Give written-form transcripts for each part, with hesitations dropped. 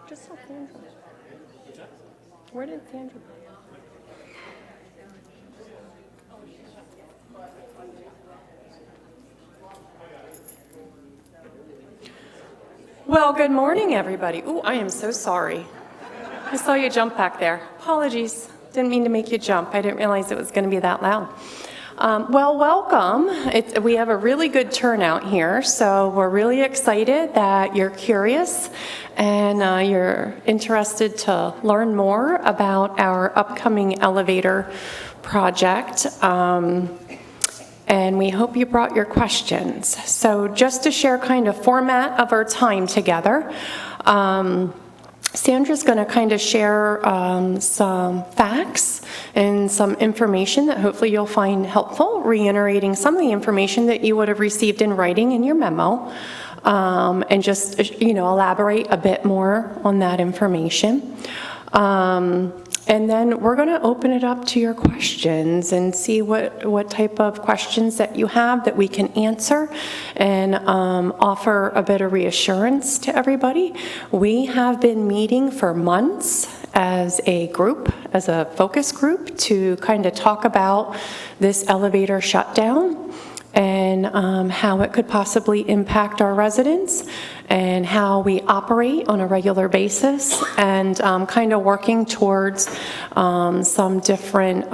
Just tell Sandra. Where did Sandra go? Well, good morning, everybody. Ooh, I am so sorry. I saw you jump back there. Apologies. Didn't mean to make you jump. I didn't realize it was going to be that loud. Well, welcome. We have a really good turnout here, so we're really excited that you're curious and you're interested to learn more about our upcoming elevator project. And we hope you brought your questions. So just to share kind of format of our time together, Sandra's going to kind of share some facts and some information that hopefully you'll find helpful, reiterating some of the information that you would have received in writing in your memo, and just, elaborate a bit more on that information. And then we're going to open it up to your questions and see what type of questions that you have that we can answer and offer a bit of reassurance to everybody. We have been meeting for months as a group, as a focus group, to kind of talk about this elevator shutdown and how it could possibly impact our residents and how we operate on a regular basis, and kind of working towards some different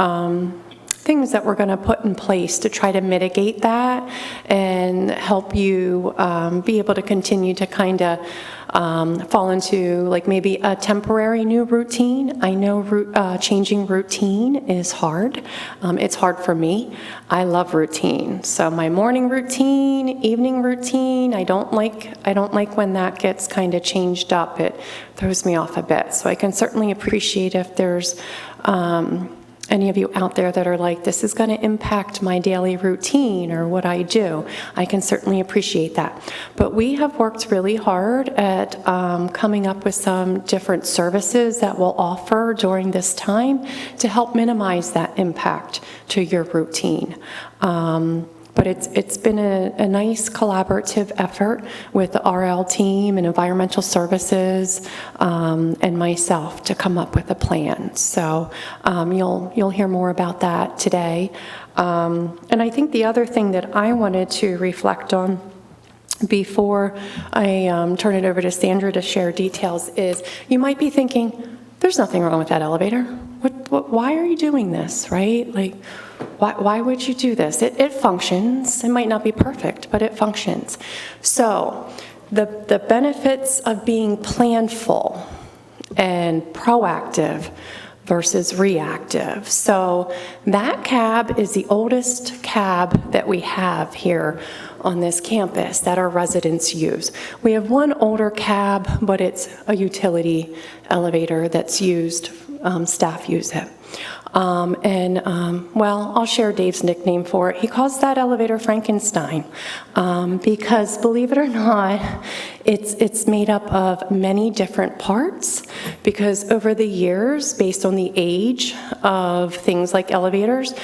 things that we're going to put in place to try to mitigate that and help you be able to continue to kind of fall into like maybe a temporary new routine. I know changing routine is hard. It's hard for me. I love routine. So my morning routine, evening routine, I don't like when that gets kind of changed up. It throws me off a bit. So I can certainly appreciate if there's any of you out there that are like, this is going to impact my daily routine or what I do. I can certainly appreciate that. But we have worked really hard at coming up with some different services that we'll offer during this time to help minimize that impact to your routine. But it's been a nice collaborative effort with the RL team and environmental services and myself to come up with a plan. So you'll hear more about that today. And I think the other thing that I wanted to reflect on before I turn it over to Sandra to share details is you might be thinking, there's nothing wrong with that elevator. Why are you doing this, right? Like, why would you do this? It functions. It might not be perfect, but it functions. So the benefits of being planful and proactive versus reactive. So that cab is the oldest cab that we have here on this campus that our residents use. We have one older cab, but it's a utility elevator that's used, staff use it. Well, I'll share Dave's nickname for it. He calls that elevator Frankenstein because, believe it or not, it's made up of many different parts, because over the years, based on the age of things like elevators,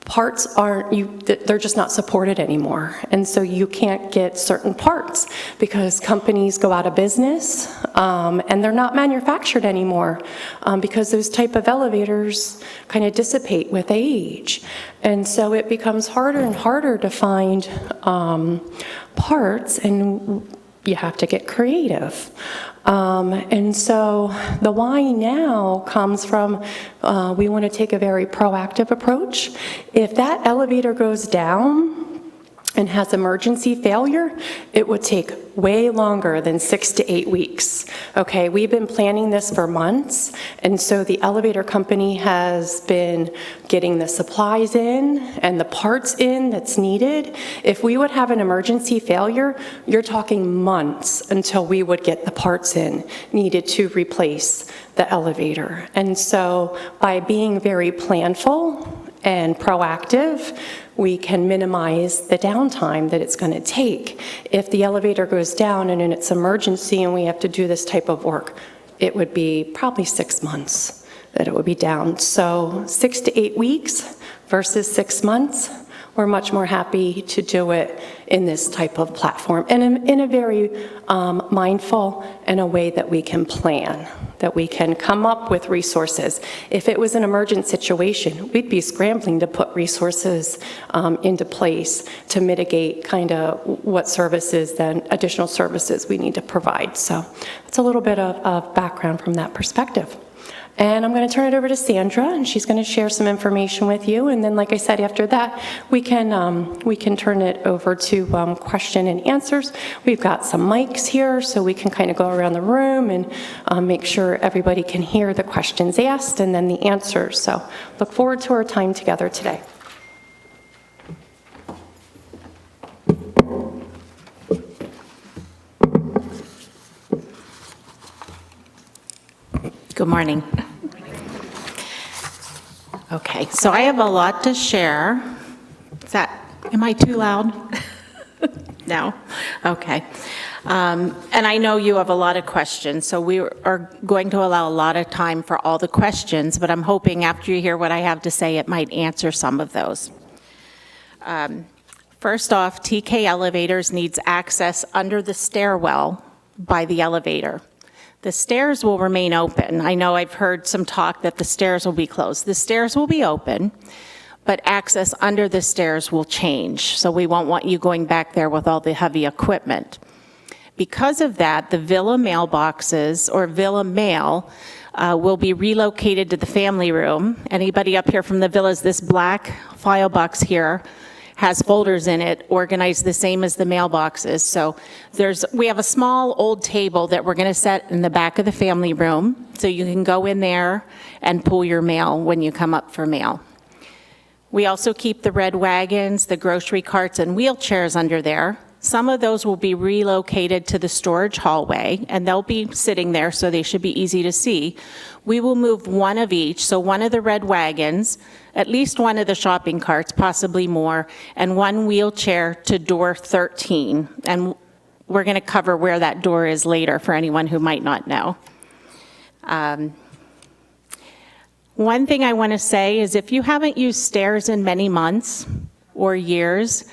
parts they're just not supported anymore. And so you can't get certain parts because companies go out of business and they're not manufactured anymore because those type of elevators kind of dissipate with age. And so it becomes harder and harder to find parts, and you have to get creative. And so the why now comes from we want to take a very proactive approach. If that elevator goes down and has emergency failure, it would take way longer than 6 to 8 weeks. Okay, we've been planning this for months, and so the elevator company has been getting the supplies in and the parts in that's needed. If we would have an emergency failure, you're talking months until we would get the parts in needed to replace the elevator. And so by being very planful and proactive, we can minimize the downtime that it's going to take. If the elevator goes down and it's emergency and we have to do this type of work, it would be probably 6 months that it would be down. So 6 to 8 weeks versus 6 months. we're much more happy to do it in this type of platform, and in a very mindful and a way that we can plan, that we can come up with resources. If it was an emergent situation, we'd be scrambling to put resources into place to mitigate kind of what services, then additional services we need to provide. So it's a little bit of background from that perspective. And I'm going to turn it over to Sandra, and she's going to share some information with you. And then, like I said, after that, we can turn it over to question and answers. We've got some mics here, so we can kind of go around the room and make sure everybody can hear the questions asked and then the answers. So look forward to our time together today. Good morning. Okay, so I have a lot to share. Am I too loud? No? Okay. And I know you have a lot of questions, so we are going to allow a lot of time for all the questions, but I'm hoping after you hear what I have to say, it might answer some of those. First off, TK Elevators needs access under the stairwell by the elevator. The stairs will remain open. I know I've heard some talk that the stairs will be closed. The stairs will be open, but access under the stairs will change. So we won't want you going back there with all the heavy equipment. Because of that, the Villa mailboxes or Villa mail will be relocated to the family room. Anybody up here from the Villas, this black file box here has folders in it organized the same as the mailboxes. So we have a small old table that we're going to set in the back of the family room, so you can go in there and pull your mail when you come up for mail. We also keep the red wagons, the grocery carts, and wheelchairs under there. Some of those will be relocated to the storage hallway, and they'll be sitting there, so they should be easy to see. We will move one of each, so one of the red wagons, at least one of the shopping carts, possibly more, and one wheelchair to door 13. And we're going to cover where that door is later for anyone who might not know. One thing I want to say is if you haven't used stairs in many months or years,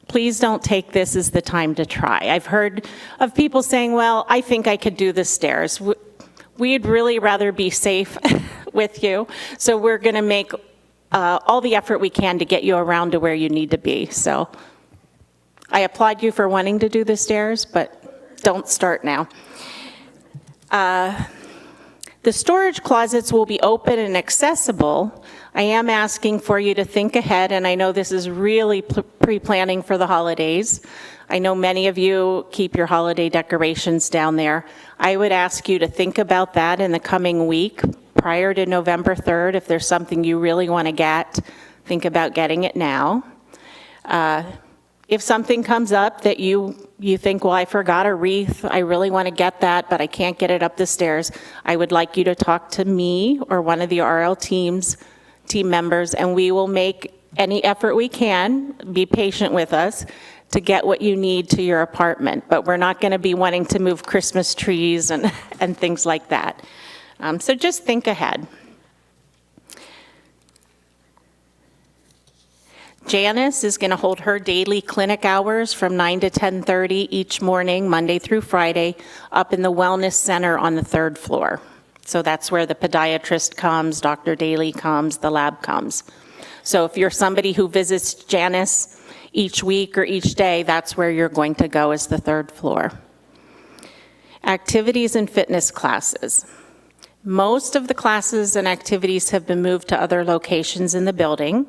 please don't take this as the time to try. I've heard of people saying, well, I think I could do the stairs. We'd really rather be safe with you, so we're going to make all the effort we can to get you around to where you need to be. So I applaud you for wanting to do the stairs, but don't start now. The storage closets will be open and accessible. I am asking for you to think ahead, and I know this is really pre-planning for the holidays. I know many of you keep your holiday decorations down there. I would ask you to think about that in the coming week prior to November 3rd. If there's something you really want to get, think about getting it now. If something comes up that you think, well, I forgot a wreath, I really want to get that, but I can't get it up the stairs, I would like you to talk to me or one of the RL team members, and we will make any effort we can, be patient with us, to get what you need to your apartment. But we're not going to be wanting to move Christmas trees and things like that. So just think ahead. Janice is going to hold her daily clinic hours from 9 to 10:30 each morning, Monday through Friday, up in the Wellness Center on the 3rd floor. So that's where the podiatrist comes, Dr. Daly comes, the lab comes. So if you're somebody who visits Janice each week or each day, that's where you're going to go, is the 3rd floor. Activities and fitness classes. Most of the classes and activities have been moved to other locations in the building.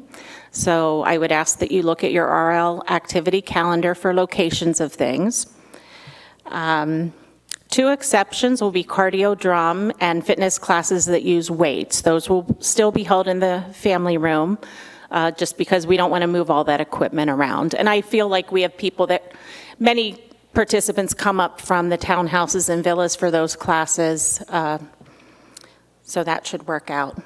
So I would ask that you look at your RL activity calendar for locations of things. 2 exceptions will be cardio, drum, and fitness classes that use weights. Those will still be held in the family room, just because we don't want to move all that equipment around. And I feel like we have people that, many participants come up from the townhouses and villas for those classes, so that should work out.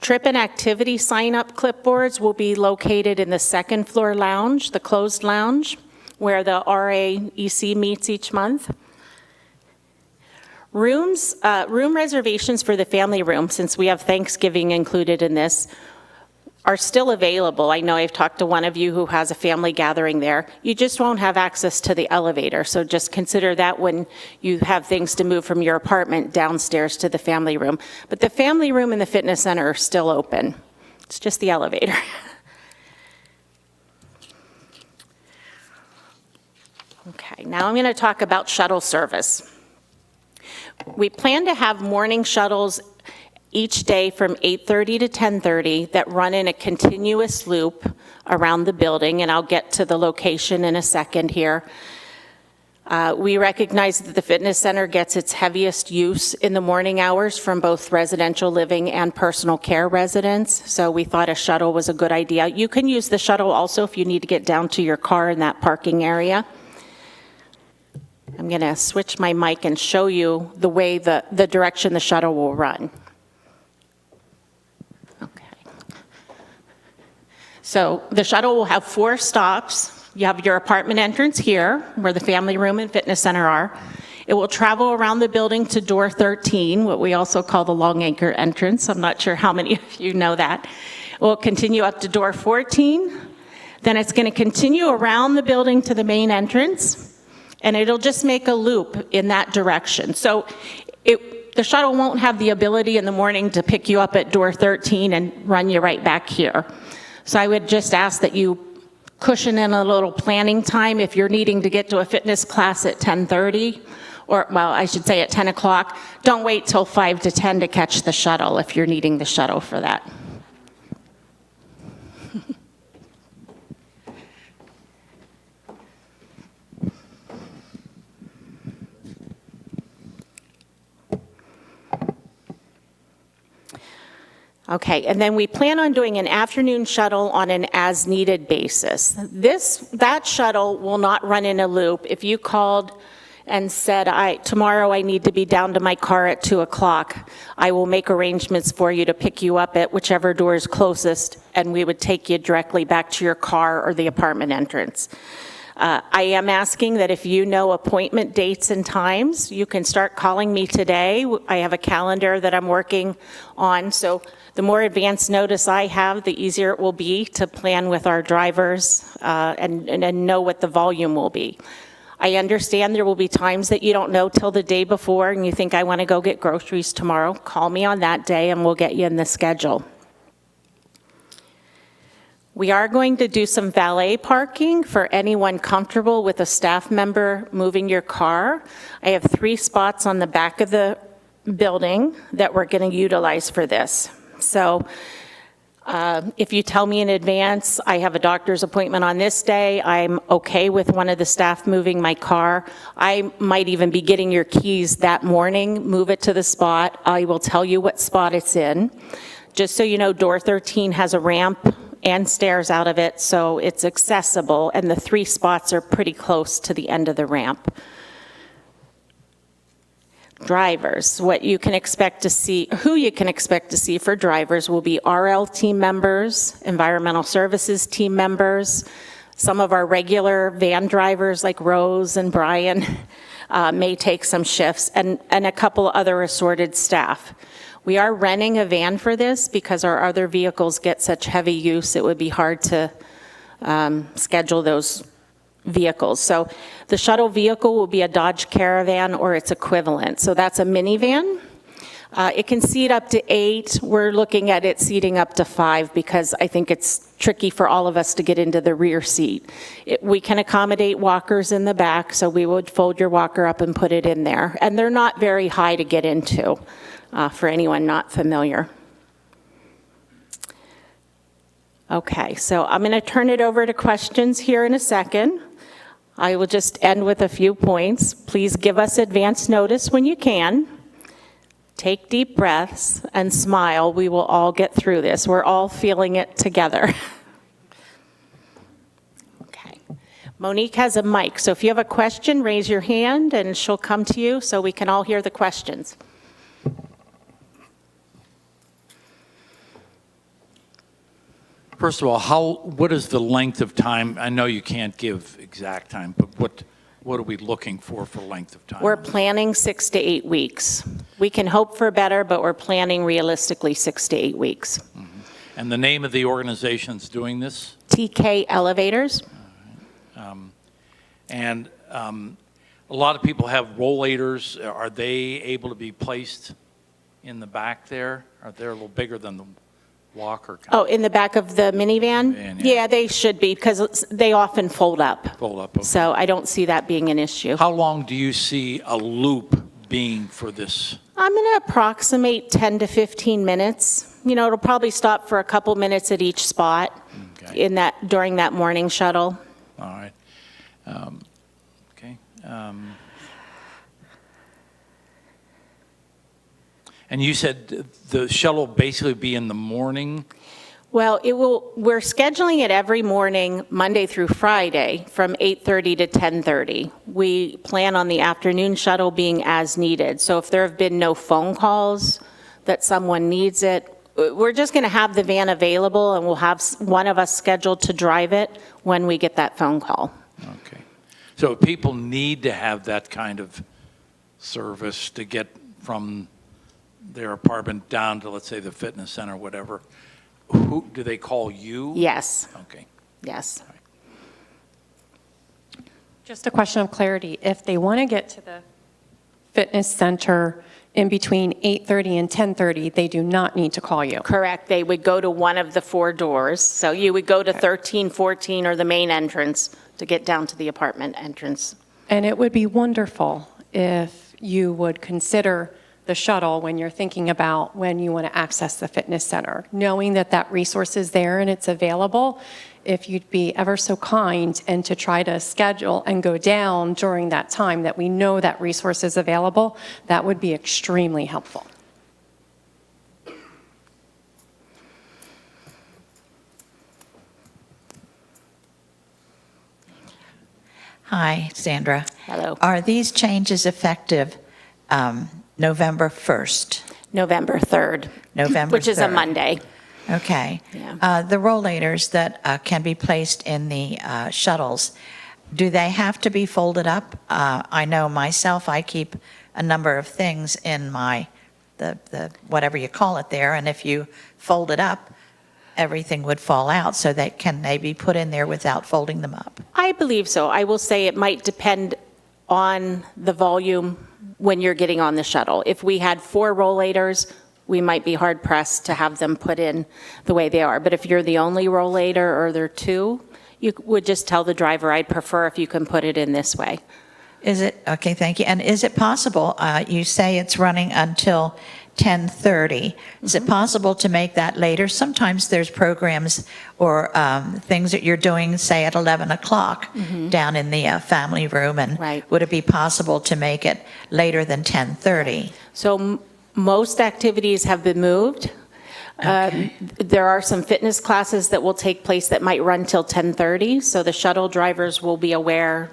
Trip and activity sign-up clipboards will be located in the 2nd floor lounge, the closed lounge, where the RAEC meets each month. Room reservations for the family room, since we have Thanksgiving included in this, are still available. I know I've talked to one of you who has a family gathering there. You just won't have access to the elevator, so just consider that when you have things to move from your apartment downstairs to the family room. But the family room and the fitness center are still open. It's just the elevator. Okay, now I'm going to talk about shuttle service. We plan to have morning shuttles each day from 8:30 to 10:30 that run in a continuous loop around the building, and I'll get to the location in a second here. We recognize that the fitness center gets its heaviest use in the morning hours from both residential living and personal care residents, so we thought a shuttle was a good idea. You can use the shuttle also if you need to get down to your car in that parking area. I'm going to switch my mic and show you the way the direction the shuttle will run. Okay. So the shuttle will have 4 stops. You have your apartment entrance here, where the family room and fitness center are. It will travel around the building to door 13, what we also call the long anchor entrance. I'm not sure how many of you know that. It will continue up to door 14. Then it's going to continue around the building to the main entrance. And it'll just make a loop in that direction. So the shuttle won't have the ability in the morning to pick you up at door 13 and run you right back here. So I would just ask that you cushion in a little planning time if you're needing to get to a fitness class at 10:30, or, well, I should say at 10 o'clock. Don't wait till 5 to 10 to catch the shuttle if you're needing the shuttle for that. Okay, and then we plan on doing an afternoon shuttle on an as-needed basis. That shuttle will not run in a loop. If you called and said, tomorrow I need to be down to my car at 2 o'clock, I will make arrangements for you to pick you up at whichever door is closest, and we would take you directly back to your car or the apartment entrance. I am asking that if you know appointment dates and times, you can start calling me today. I have a calendar that I'm working on, so the more advance notice I have, the easier it will be to plan with our drivers and know what the volume will be. I understand there will be times that you don't know till the day before and you think, I want to go get groceries tomorrow. Call me on that day and we'll get you in the schedule. We are going to do some valet parking for anyone comfortable with a staff member moving your car. I have 3 spots on the back of the building that we're going to utilize for this. So if you tell me in advance, I have a doctor's appointment on this day, I'm okay with one of the staff moving my car, I might even be getting your keys that morning, move it to the spot. I will tell you what spot it's in. Just so you know, door 13 has a ramp and stairs out of it, so it's accessible, and the 3 spots are pretty close to the end of the ramp. Drivers, what you can expect to see, who you can expect to see for drivers will be RL team members, environmental services team members, some of our regular van drivers like Rose and Brian may take some shifts, and a couple other assorted staff. We are renting a van for this because our other vehicles get such heavy use, it would be hard to schedule those vehicles. So the shuttle vehicle will be a Dodge Caravan or its equivalent. So that's a minivan. It can seat up to 8. We're looking at it seating up to 5 because I think it's tricky for all of us to get into the rear seat. We can accommodate walkers in the back, so we would fold your walker up and put it in there. And they're not very high to get into for anyone not familiar. Okay, so I'm going to turn it over to questions here in a second. I will just end with a few points. Please give us advance notice when you can. Take deep breaths and smile. We will all get through this. We're all feeling it together. Okay. Monique has a mic, so if you have a question, raise your hand and she'll come to you so we can all hear the questions. First of all, what is the length of time? I know you can't give exact time, but what are we looking for length of time? We're planning 6 to 8 weeks. We can hope for better, but we're planning realistically 6 to 8 weeks. Mm-hmm. And the name of the organization that's doing this? TK Elevators. And a lot of people have rollators. Are they able to be placed in the back there? Are they a little bigger than the walker? Oh, in the back of the minivan? Minivan, yeah. Yeah, they should be, because they often fold up. Fold up, okay. So I don't see that being an issue. How long do you see a loop being for this? I'm going to approximate 10 to 15 minutes. You know, it'll probably stop for a couple minutes at each spot Okay. during that morning shuttle. All right. Okay. And you said the shuttle will basically be in the morning? Well, we're scheduling it every morning, Monday through Friday, from 8:30 to 10:30. We plan on the afternoon shuttle being as needed. So if there have been no phone calls that someone needs it, we're just going to have the van available, and we'll have one of us scheduled to drive it when we get that phone call. Okay. So people need to have that kind of service to get from their apartment down to, let's say, the fitness center, whatever. Who, do they call you? Yes, Okay. yes. Just a question of clarity. If they want to get to the fitness center in between 8:30 and 10:30, they do not need to call you. Correct. They would go to one of the 4 doors. So you would go to 13, 14, or the main entrance to get down to the apartment entrance. And it would be wonderful if you would consider the shuttle when you're thinking about when you want to access the fitness center, knowing that that resource is there and it's available. If you'd be ever so kind and to try to schedule and go down during that time that we know that resource is available, that would be extremely helpful. Hi, Sandra. Hello. Are these changes effective November 1st? November 3rd. November Which is a 3rd. Monday. Okay. Yeah. The rollators that can be placed in the shuttles, do they have to be folded up? I know myself, I keep a number of things in my, the whatever you call it there, and if you fold it up, everything would fall out, so that can they be put in there without folding them up? I believe so. I will say it might depend on the volume when you're getting on the shuttle. If we had 4 rollators, we might be hard pressed to have them put in the way they are. But if you're the only rollator or there are 2, you would just tell the driver, I'd prefer if you can put it in this way. Is it, okay, thank you. And is it possible, you say it's running until 10:30. Is it possible to make that later? Sometimes there's programs or things that you're doing, say, at 11 o'clock down in the family room, and Right. would it be possible to make it later than 10:30? So most activities have been moved. There are some fitness classes that will take place that might run till 10:30, so the shuttle drivers will be aware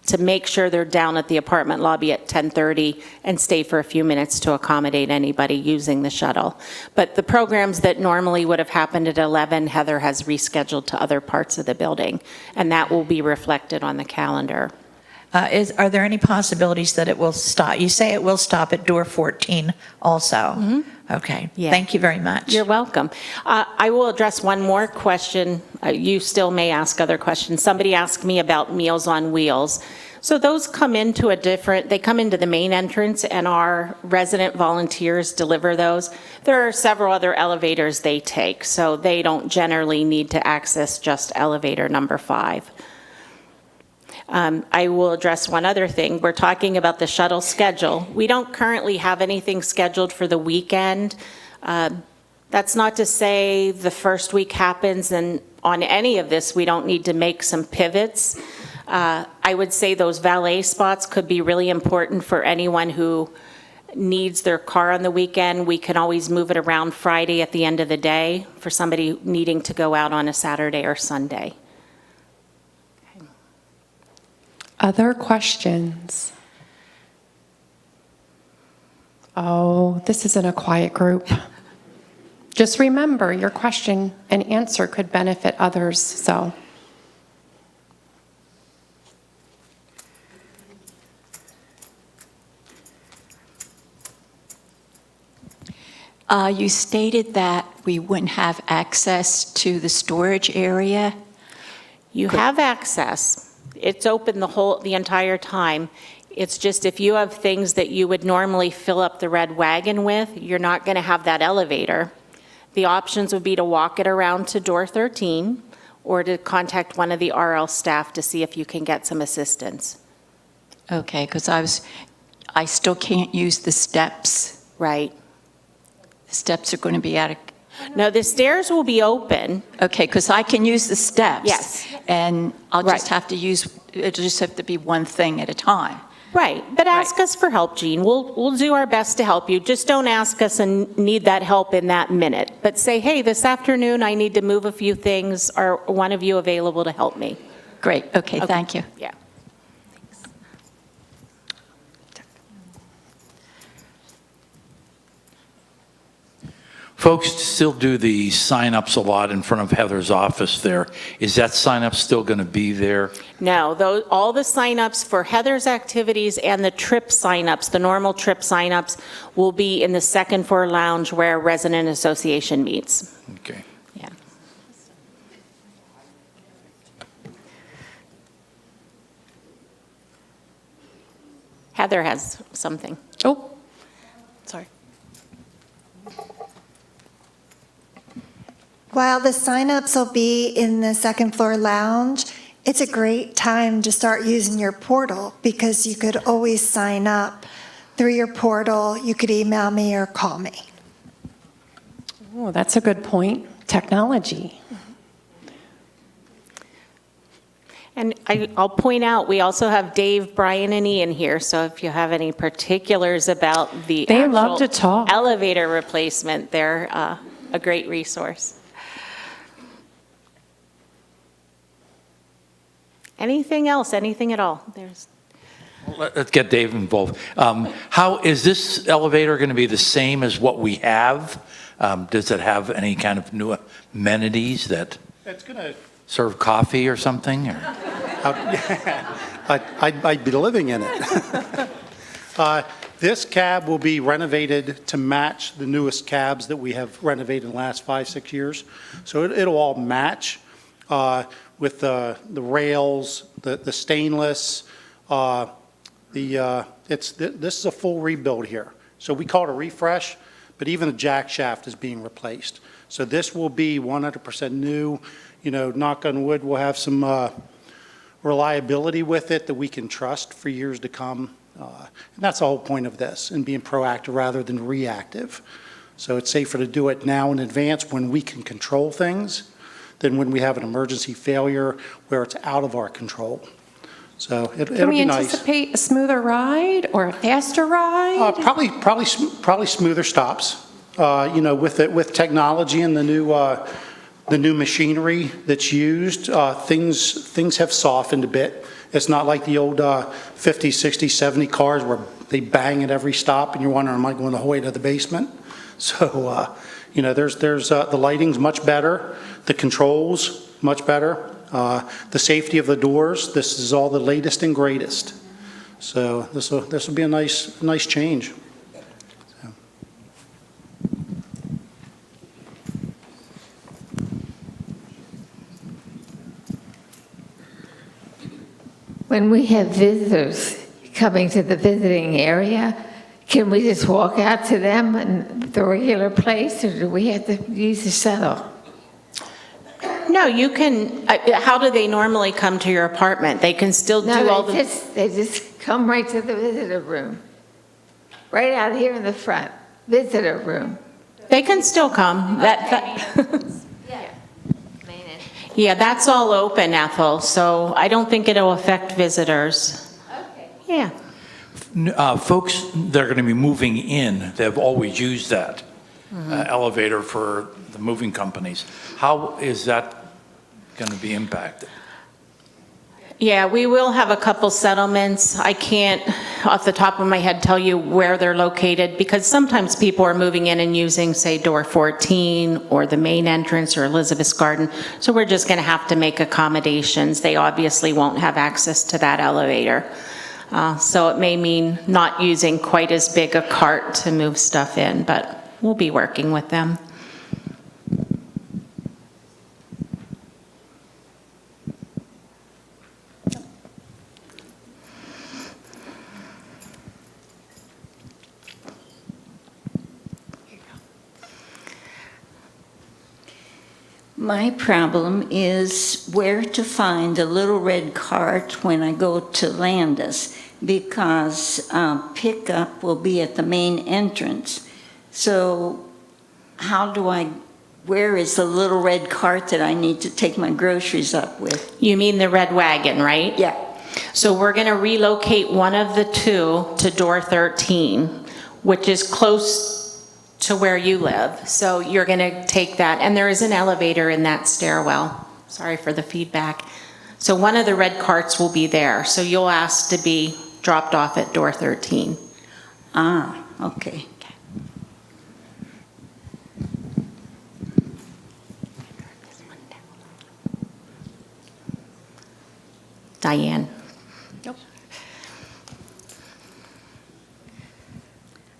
to make sure they're down at the apartment lobby at 10:30 and stay for a few minutes to accommodate anybody using the shuttle. But the programs that normally would have happened at 11, Heather has rescheduled to other parts of the building, and that will be reflected on the calendar. Are there any possibilities that it will stop? You say it will stop at door 14 also? Okay, Yeah. thank you very much. You're welcome. I will address one more question. You still may ask other questions. Somebody asked me about Meals on Wheels. So those come into they come into the main entrance, and our resident volunteers deliver those. There are several other elevators they take, so they don't generally need to access just elevator number 5. I will address one other thing. We're talking about the shuttle schedule. We don't currently have anything scheduled for the weekend. That's not to say the first week happens, and on any of this, we don't need to make some pivots. I would say those valet spots could be really important for anyone who needs their car on the weekend. We can always move it around Friday at the end of the day for somebody needing to go out on a Saturday or Sunday. Other questions? Oh, this isn't a quiet group. Just remember, your question and answer could benefit others, so. You stated that we wouldn't have access to the storage area. You have access. It's open the entire time. It's just if you have things that you would normally fill up the red wagon with, you're not going to have that elevator. The options would be to walk it around to door 13 or to contact one of the RL staff to see if you can get some assistance. Okay, because I still can't use the steps. Right. The steps are going to be out of, No, the stairs will be open. okay, because I can use the steps. Yes. And I'll just Right. have to it'll just have to be one thing at a time. Right, but ask us for help, Jean. We'll do our best to help you. Just don't ask us and need that help in that minute. But say, hey, this afternoon I need to move a few things. Are one of you available to help me? Great, okay, thank you. Yeah. Folks still do the sign-ups a lot in front of Heather's office there. Is that sign-up still going to be there? No, all the signups for Heather's activities and the trip signups, the normal trip signups, will be in the second floor lounge where resident association meets. Okay. Yeah. Heather has something. Oh, sorry. While the signups will be in the second floor lounge, it's a great time to start using your portal because you could always sign up through your portal. You could email me or call me. Oh, that's a good point. Technology. And I'll point out, we also have Dave, Brian, and Ian here, so if you have any particulars about the They love actual to talk. elevator replacement, they're a great resource. Anything else, anything at all? Let's get Dave involved. How is this elevator going to be the same as what we have? Does it have any kind of new amenities that It's going to, serve coffee or something? Or? I'd be living in it. This cab will be renovated to match the newest cabs that we have renovated in the last 5-6 years. So it'll all match with the rails, the stainless. This is a full rebuild here. So we call it a refresh, but even the jack shaft is being replaced. So this will be 100% new. You know, knock on wood, we'll have some reliability with it that we can trust for years to come. And that's the whole point of this, and being proactive rather than reactive. So it's safer to do it now in advance when we can control things than when we have an emergency failure where it's out of our control. So Can it'll we be nice. anticipate a smoother ride or a faster ride? Probably smoother stops. You know, with technology and the new machinery that's used, things have softened a bit. It's not like the old 50, 60, 70 cars where they bang at every stop and you're wondering, am I going the whole way to the basement? So, you know, there's the lighting's much better, the controls much better, the safety of the doors. This is all the latest and greatest. So this will be a nice change. When we have visitors coming to the visiting area, can we just walk out to them in the regular place, or do we have to use the shuttle? No, you can, how do they normally come to your apartment? They can still do all No, the... they just come right to the visitor room, right out here in the front, visitor room. They can still come. Yeah, that's all open, Ethel, so I don't think it'll affect visitors. Okay. Yeah. Folks that are going to be moving in, they've always used that elevator for the moving companies. How is that going to be impacted? Yeah, we will have a couple settlements. I can't, off the top of my head, tell you where they're located, because sometimes people are moving in and using, say, door 14 or the main entrance or Elizabeth's Garden. So we're just going to have to make accommodations. They obviously won't have access to that elevator. So it may mean not using quite as big a cart to move stuff in, but we'll be working with them. My problem is where to find a little red cart when I go to Landis, because pickup will be at the main entrance. So where is the little red cart that I need to take my groceries up with? You mean the red wagon, right? Yeah. So we're going to relocate one of the two to door 13, which is close to where you live. So you're going to take that, and there is an elevator in that stairwell. Sorry for the feedback. So one of the red carts will be there. So you'll ask to be dropped off at door 13. Ah, okay. Diane.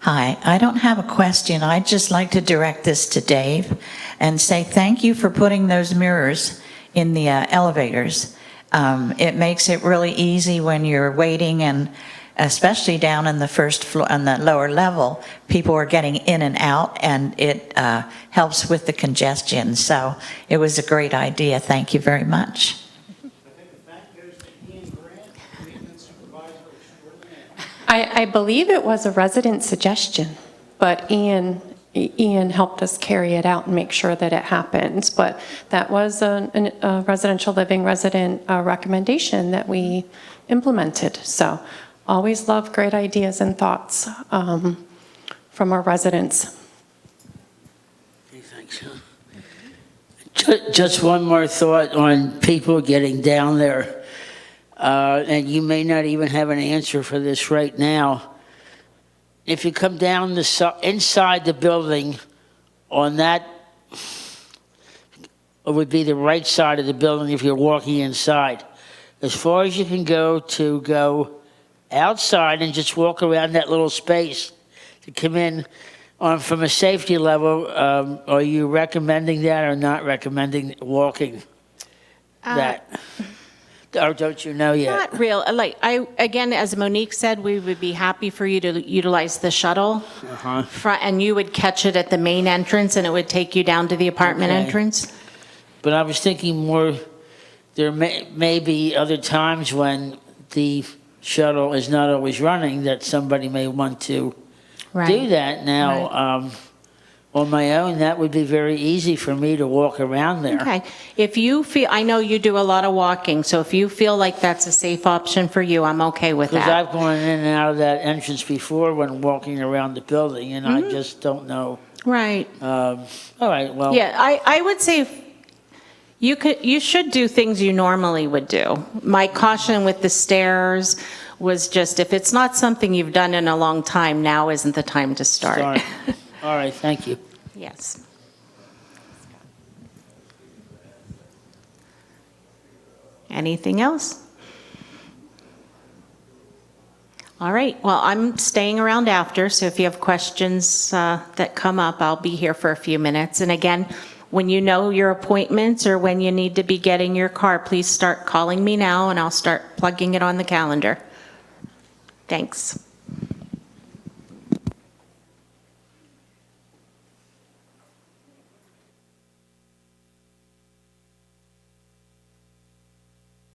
Hi, I don't have a question. I'd just like to direct this to Dave and say thank you for putting those mirrors in the elevators. It makes it really easy when you're waiting, and especially down in the first floor, on the lower level, people are getting in and out, and it helps with the congestion. So it was a great idea. Thank you very much. I believe it was a resident suggestion, but Ian helped us carry it out and make sure that it happens. But that was a residential living resident recommendation that we implemented. So always love great ideas and thoughts from our residents. Okay, thanks. Just one more thought on people getting down there. And you may not even have an answer for this right now. If you come down inside the building, on that, it would be the right side of the building if you're walking inside. As far as you can go outside and just walk around that little space to come in from a safety level, are you recommending that or not recommending walking that? Or don't you know yet? Not real. Again, as Monique said, we would be happy for you to utilize the shuttle. And you would catch it at the main entrance, and it would take you down to the apartment entrance. But I was thinking more, there may be other times when the shuttle is not always running that somebody may want to do that. Now, on my own, that would be very easy for me to walk around there. Okay. If you feel, I know you do a lot of walking, so if you feel like that's a safe option for you, I'm okay with Because that. I've gone in and out of that entrance before when walking around the building, and I just don't know. Right. All right, well. Yeah, I would say you should do things you normally would do. My caution with the stairs was just, if it's not something you've done in a long time, now isn't the time to start. All right, thank you. Yes. Anything else? All right, well, I'm staying around after, so if you have questions that come up, I'll be here for a few minutes. And again, when you know your appointments or when you need to be getting your car, please start calling me now, and I'll start plugging it on the calendar. Thanks.